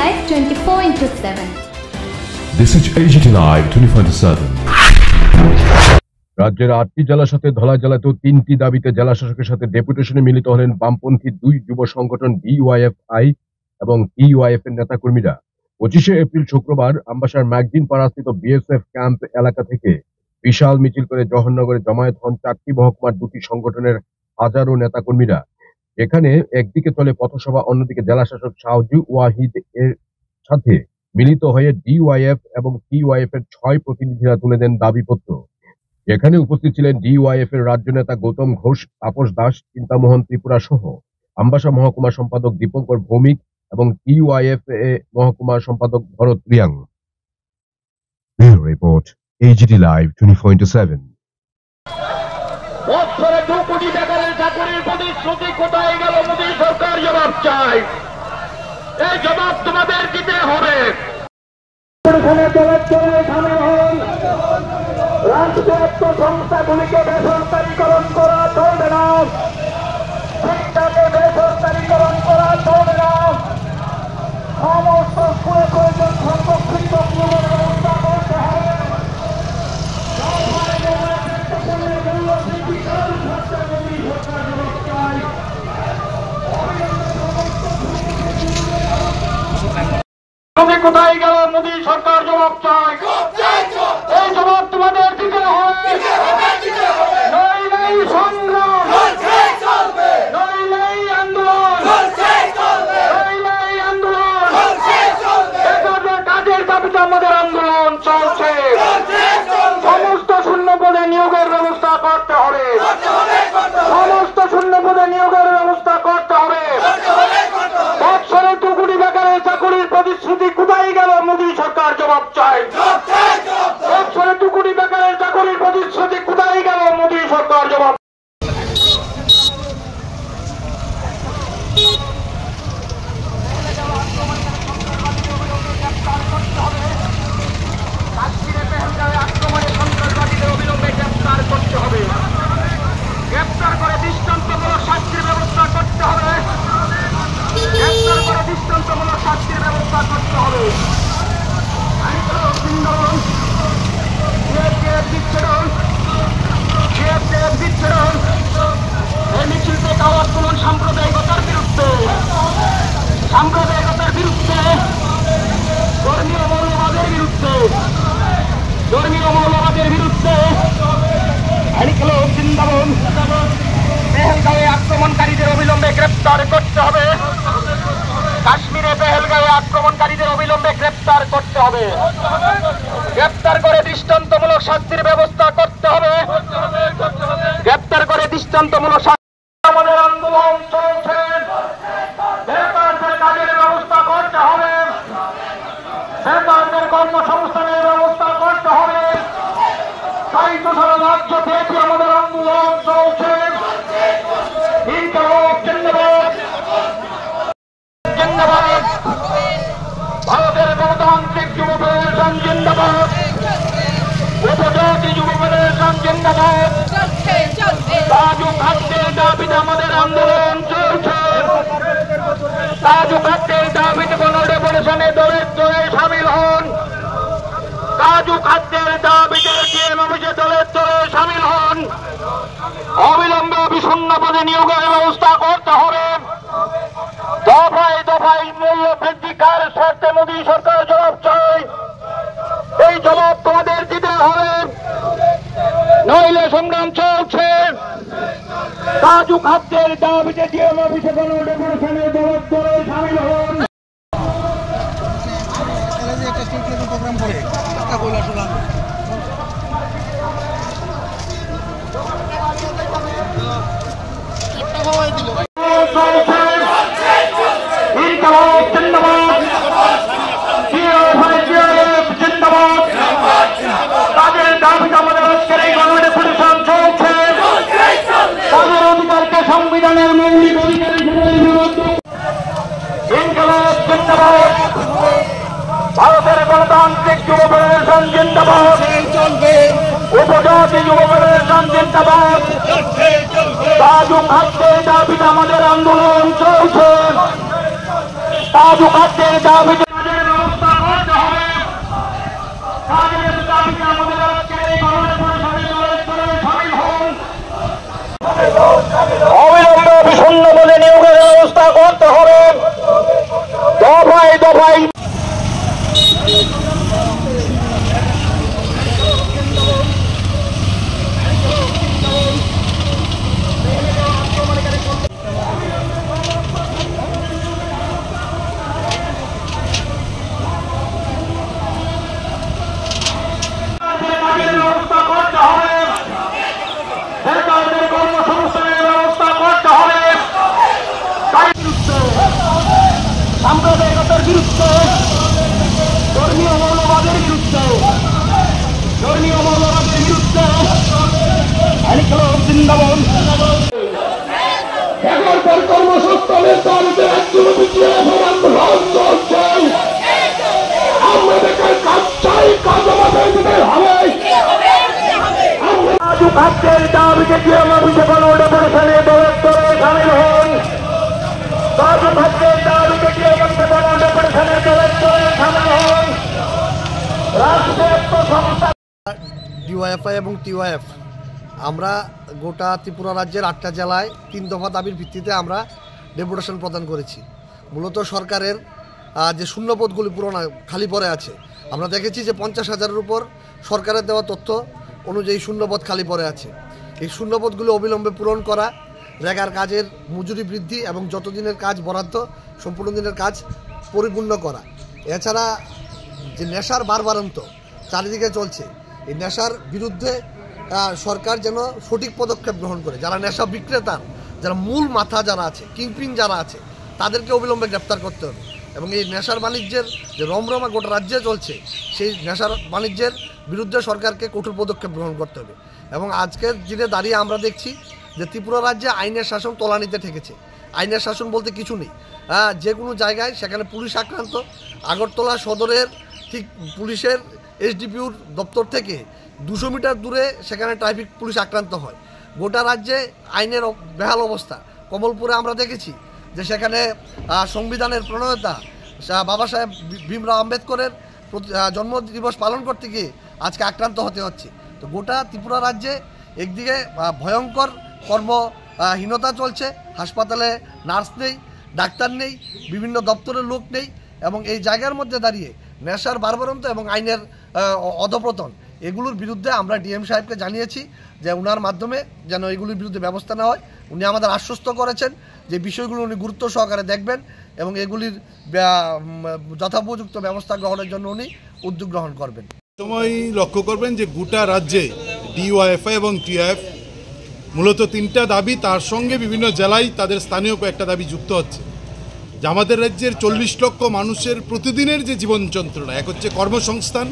Live 24/7. This is AGT Live 24/7. রাজ্যের 8টি জেলার সাথে ধলাই জেলাতেও 3টি দাবিতে জেলা শাসকের সাথে ডেপুটেশনে মিলিত হলেন বামপন্থী 2 যুব সংগঠন ডিওয়াইএফআই এবং টিওয়াইএফ এর নেতাকর্মীরা। 25শে এপ্রিল শুক্রবার আমবাসার ম্যাগজিন পাড়াস্থিত বিএসএফ ক্যাম্প এলাকা থেকে বিশাল মিছিল করে জওহরনগরে জমায়েত হন 4টি মহকুমার 2টি সংগঠনের হাজারো নেতাকর্মীরা। এখানে একদিকে চলে পথসভা, অন্যদিকে জেলা শাসক সাউজি ওয়াহিদ এর সাথে মিলিত হয়ে ডিওয়াইএফ এবং টিওয়াইএফ এর 6 প্রতিনিধিরা তুলে দেন দাবিপত্র। এখানে উপস্থিত ছিলেন ডিওয়াইএফ এর রাজ্য নেতা গৌতম ঘোষ, তাপস দাস, চিন্তামোহন ত্রিপুরা সহ আমবাসা মহকুমা সম্পাদক দীপঙ্কর ভৌমিক এবং টিওয়াইএফ এ মহকুমা সম্পাদক Bharat Reang. Report AGT Live 24/7। বছরে 2 কোটি টাকার চাকরির প্রতিশ্রুতি কোথায় গেল? মোদী সরকার জবাব চাই। এই জবাব তোমাদের দিতে হবে। রাষ্ট্রায়ত্ত সংস্থাগুলিকে বেসরকারীকরণ করা চলবে না, শিক্ষাকে বেসরকারীকরণ করা চলবে না। সমস্ত স্কুলে প্রয়োজন সংরক্ষিত ব্যবস্থা করতে হবে। কোথায় গেল? মোদী সরকার জবাব চাই। এই জবাব তোমাদের দিতে হবে। নইলেই সংগ্রাম, নইলেই আন্দোলন, নইলেই আন্দোলন। বেকারদের কাজের দাবিতে আমাদের আন্দোলন চলছে। সমস্ত শূন্য পদে নিয়োগের ব্যবস্থা করতে হবে। সমস্ত শূন্য পদে নিয়োগের ব্যবস্থা করতে হবে। বছরে 2 কোটি বেকারের চাকরির প্রতিশ্রুতি কোথায় গেল? মোদী সরকার জবাব চাই। বছরে 2 কোটি বেকারের চাকরির প্রতিশ্রুতি কোথায় গেল? মোদী সরকার জবাব। কাশ্মীরে পেহেলগাঁওয়ে আক্রমণে সন্ত্রাসবাদীদের অবিলম্বে গ্রেপ্তার করতে হবে। গ্রেপ্তার করে দৃষ্টান্তমূলক শাস্তির ব্যবস্থা করতে হবে। গ্রেপ্তার করে দৃষ্টান্তমূলক শাস্তির ব্যবস্থা করতে হবে। এই মিছিল থেকে আওয়াজ তুলুন সাম্প্রদায়িকতার বিরুদ্ধে, সাম্প্রদায়িকতার বিরুদ্ধে, ধর্মীয় মৌলবাদের বিরুদ্ধে, ধর্মীয় মৌলবাদের বিরুদ্ধে। জিন্দাবাদ। পেহেলগাঁওয়ে আক্রমণকারীদের অবিলম্বে গ্রেপ্তার করতে হবে। কাশ্মীরে পেহেলগাঁওয়ে আক্রমণকারীদের অবিলম্বে গ্রেপ্তার করতে হবে। গ্রেপ্তার করে দৃষ্টান্তমূলক শাস্তির ব্যবস্থা করতে হবে। গ্রেপ্তার করে দৃষ্টান্তমূলক শাস্তি। আমাদের আন্দোলন চলছে। বেকারদের কাজের ব্যবস্থা করতে হবে। বেকারদের কর্মসংস্থানের ব্যবস্থা করতে হবে। তাই তো সারা রাজ্য থেকে আমাদের আন্দোলন চলছে। ভারতের গণতান্ত্রিক যুব ফেডারেশন জিন্দাবাদ। উপজাতি যুব ফেডারেশন জিন্দাবাদ। কাজু খাদ্যের দাবিতে আমাদের আন্দোলন চলছে। কাজু খাদ্যের দাবিতে কোন ডেপুটেশনে দলে দলে সামিল হন। কাজু খাদ্যের দাবিতে ডিএম অফিসে দলে দলে সামিল হন। অবিলম্বে অভিশূন্য পদে নিয়োগের ব্যবস্থা করতে হবে। দফায় দফায় মূল্য বৃদ্ধিকার স্বার্থে মোদী সরকার জবাব চাই। এই জবাব তোমাদের দিতে হবে, নইলে সংগ্রাম চলছে। কাজু খাদ্যের দাবিতে ডিএম অফিসে কোনো ডেপুটেশনে দলে দলে সামিল হন। প্রোগ্রাম করে তাদের দাবিতে আমাদের আজকের এই গণডেপুটেশন চলছে। তাদের অধিকারকে সংবিধানের মৌলিক অধিকার হিসেবে ইনকলাব জিন্দাবাদ। ভারতের গণতান্ত্রিক যুব ফেডারেশন জিন্দাবাদ। উপজাতি যুব ফেডারেশন জিন্দাবাদ। কাজু খাদ্যের দাবিতে আমাদের আন্দোলন চলছে। কাজু খাদ্যের দাবিতে কাজের ব্যবস্থা করতে হবে। কাজের দাবিতে আমাদের আজকের এই গণপরিষদে সামিল হন। অবিলম্বে বিষণ্ণ বলে নিয়োগের ব্যবস্থা করতে হবে। দফায় দফায় ব্যবস্থা করতে হবে। বেকারদের কর্মসংস্থানের ব্যবস্থা করতে হবে। সাম্প্রদায়িকতার বিরুদ্ধে, ধর্মীয় মৌলবাদের বিরুদ্ধে, জিন্দাবাদ। এখনকার কর্মসংস্থানের দাবিতে রাজ্যব্যাপী আন্দোলন চলছে। আমরা বেকার কাজ চাই, কাজ আমাদের দিতে হবে। খাদ্যের দাবিতে অফিসে কোনো ডেপুটেশনে দপ্তরে সামিল হন। খাদ্যের দাবিতে অফিসে কোনো ডেপুটেশনে দপ্তরে সামিল হন। রাষ্ট্রায়ত্ত সংস্থা ডিওয়াইএফআই এবং টিওয়াইএফ আমরা গোটা ত্রিপুরা রাজ্যের 8টা জেলায় 3 দফা দাবির ভিত্তিতে আমরা ডেপুটেশন প্রদান করেছি। মূলত সরকারের যে শূন্যপদগুলি খালি পড়ে আছে, আমরা দেখেছি যে 50,000-এর উপর সরকারের দেওয়া তথ্য অনুযায়ী শূন্যপদ খালি পড়ে আছে। এই শূন্যপদগুলি অবিলম্বে পূরণ করা, রেগার কাজের মজুরি বৃদ্ধি এবং যত দিনের কাজ বরাদ্দ সম্পূর্ণ দিনের কাজ পরিপূর্ণ করা। এছাড়া যে নেশার বারবারন্ত চারিদিকে চলছে, এই নেশার বিরুদ্ধে সরকার যেন সঠিক পদক্ষেপ গ্রহণ করে। যারা নেশা বিক্রেতার, যারা মূল মাথা যারা আছে, কিংপিন যারা আছে, তাদেরকে অবিলম্বে গ্রেপ্তার করতে হবে। এবং এই নেশার বাণিজ্যের যে রমরমা গোটা রাজ্যে চলছে, সেই নেশার বাণিজ্যের বিরুদ্ধে সরকারকে কঠোর পদক্ষেপ গ্রহণ করতে হবে। এবং আজকের দিনে দাঁড়িয়ে আমরা দেখছি যে ত্রিপুরা রাজ্যে আইনের শাসন তলানিতে ঠেকেছে। আইনের শাসন বলতে কিছু নেই। যে কোনো জায়গায় সেখানে পুলিশ আক্রান্ত। আগরতলা সদরের ঠিক পুলিশের এসডিপিউর দপ্তর থেকে 200 মিটার দূরে সেখানে ট্রাফিক পুলিশ আক্রান্ত হয়। গোটা রাজ্যে আইনের বেহাল অবস্থা। কমলপুরে আমরা দেখেছি যে সেখানে সংবিধানের প্রণেতা বাবা সাহেব ভীমরাও আম্বেদকরের জন্মদিবস পালন করতে গিয়ে আজকে আক্রান্ত হতে হচ্ছে। তো গোটা ত্রিপুরা রাজ্যে একদিকে ভয়ঙ্কর কর্মহীনতা চলছে, হাসপাতালে নার্স নেই, ডাক্তার নেই, বিভিন্ন দপ্তরের লোক নেই, এবং এই জায়গার মধ্যে দাঁড়িয়ে নেশার বারবারন্ত এবং আইনের অধপতন, এগুলোর বিরুদ্ধে আমরা ডিএম সাহেবকে জানিয়েছি যে ওনার মাধ্যমে যেন এগুলির বিরুদ্ধে ব্যবস্থা নেওয়া হয়। উনি আমাদের আশ্বস্ত করেছেন যে বিষয়গুলো উনি গুরুত্ব সহকারে দেখবেন এবং এগুলির যথোপযুক্ত ব্যবস্থা গ্রহণের জন্য উনি উদ্যোগ গ্রহণ করবেন। সময় লক্ষ্য করবেন যে গোটা রাজ্যে ডিওয়াইএফআই এবং টিআইএফ মূলত 3টা দাবি, তার সঙ্গে বিভিন্ন জেলায় তাদের স্থানীয় কয়েকটা দাবি যুক্ত হচ্ছে। যে আমাদের রাজ্যের 40 লক্ষ মানুষের প্রতিদিনের যে জীবন যন্ত্রণা, এক হচ্ছে কর্মসংস্থান,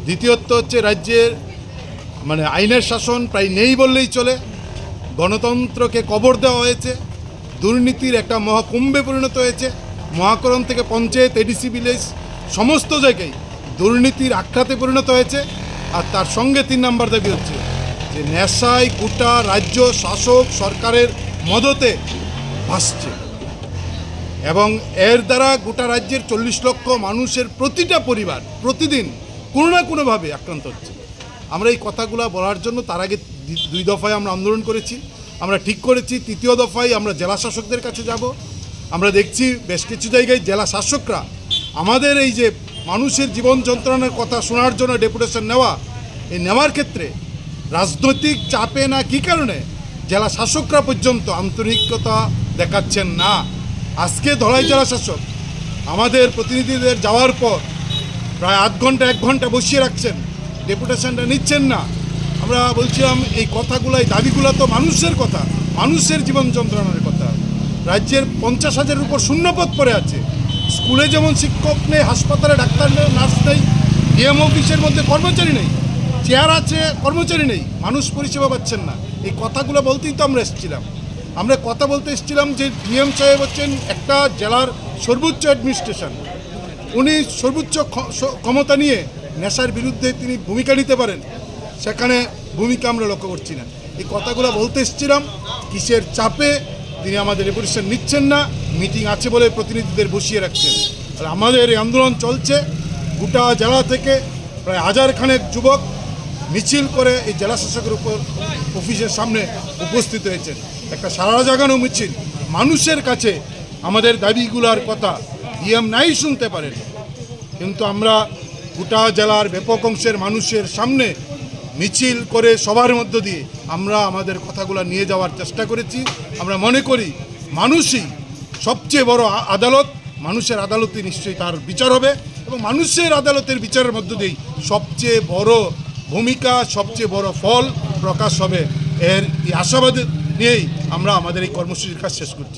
দ্বিতীয়ত হচ্ছে রাজ্যের আইনের শাসন প্রায় নেই বললেই চলে, গণতন্ত্রকে কবর দেওয়া হয়েছে, দুর্নীতির একটা মহাকুম্ভে পরিণত হয়েছে। মহাকরণ থেকে পঞ্চায়েত, এডিসি ভিলেজ সমস্ত জায়গায় দুর্নীতির আখ্যাতে পরিণত হয়েছে। আর তার সঙ্গে 3 নম্বর দাবি হচ্ছে যে নেশায় গোটা রাজ্য শাসক সরকারের মদতে ভাসছে এবং এর দ্বারা গোটা রাজ্যের 40 লক্ষ মানুষের প্রতিটা পরিবার প্রতিদিন কোনো না কোনোভাবে আক্রান্ত হচ্ছে। আমরা এই কথাগুলো বলার জন্য তার আগে 2 দফায় আমরা আন্দোলন করেছি। আমরা ঠিক করেছি 3য় দফায় আমরা জেলা শাসকদের কাছে যাব। আমরা দেখছি বেশ কিছু জায়গায় জেলা শাসকরা আমাদের এই যে মানুষের জীবন যন্ত্রণার কথা শোনার জন্য ডেপুটেশন নেওয়ার ক্ষেত্রে রাজনৈতিক চাপে না কি কারণে জেলা শাসকরা পর্যন্ত আন্তরিকতা দেখাচ্ছেন না। আজকে ধলাই জেলা শাসক আমাদের প্রতিনিধিদের যাওয়ার পর প্রায় 8 ঘন্টা 1 ঘন্টা বসিয়ে রাখছেন, ডেপুটেশনটা নিচ্ছেন না। আমরা বলছিলাম এই কথাগুলো, এই দাবিগুলো তো মানুষের কথা, মানুষের জীবন যন্ত্রণার কথা। রাজ্যের 50,000-এর উপর শূন্যপদ পড়ে আছে। স্কুলে যেমন শিক্ষক নেই, হাসপাতালে ডাক্তার নেই, নার্স নেই, ডিএম অফিসের মধ্যে কর্মচারী নেই, চেয়ার আছে কর্মচারী নেই, মানুষ পরিষেবা পাচ্ছেন না। এই কথাগুলো বলতেই তো আমরা এসেছিলাম। আমরা কথা বলতে এসেছিলাম যে ডিএম সাহেব হচ্ছেন একটা জেলার সর্বোচ্চ অ্যাডমিনিস্ট্রেশন, উনি সর্বোচ্চ ক্ষমতা নিয়ে নেশার বিরুদ্ধে তিনি ভূমিকা নিতে পারেন, সেখানে ভূমিকা আমরা লক্ষ্য করছি না। এই কথাগুলো বলতে এসেছিলাম, কিসের চাপে তিনি আমাদের ডেপুটেশন নিচ্ছেন না, মিটিং আছে বলে প্রতিনিধিদের বসিয়ে রাখছেন। আমাদের এই আন্দোলন চলছে। গোটা জেলা থেকে প্রায় 1000 খানেক যুবক মিছিল করে এই জেলা শাসকের উপর অফিসের সামনে উপস্থিত হয়েছেন। একটা সারা জাগানো মিছিল, মানুষের কাছে আমাদের দাবিগুলোর কথা ডিএম নাই শুনতে পারেন, কিন্তু আমরা গোটা জেলার ব্যাপক অংশের মানুষের সামনে মিছিল করে সবার মধ্য দিয়ে আমরা আমাদের কথাগুলো নিয়ে যাওয়ার চেষ্টা করেছি। আমরা মনে করি মানুষই সবচেয়ে বড় আদালত, মানুষের আদালতে নিশ্চয়ই তার বিচার হবে এবং মানুষের আদালতের বিচারের মধ্য দিয়েই সবচেয়ে বড় ভূমিকা, সবচেয়ে বড় ফল প্রকাশ হবে। এই আশাবাদ নিয়েই আমরা আমাদের এই কর্মসূচির কাজ শেষ করছি।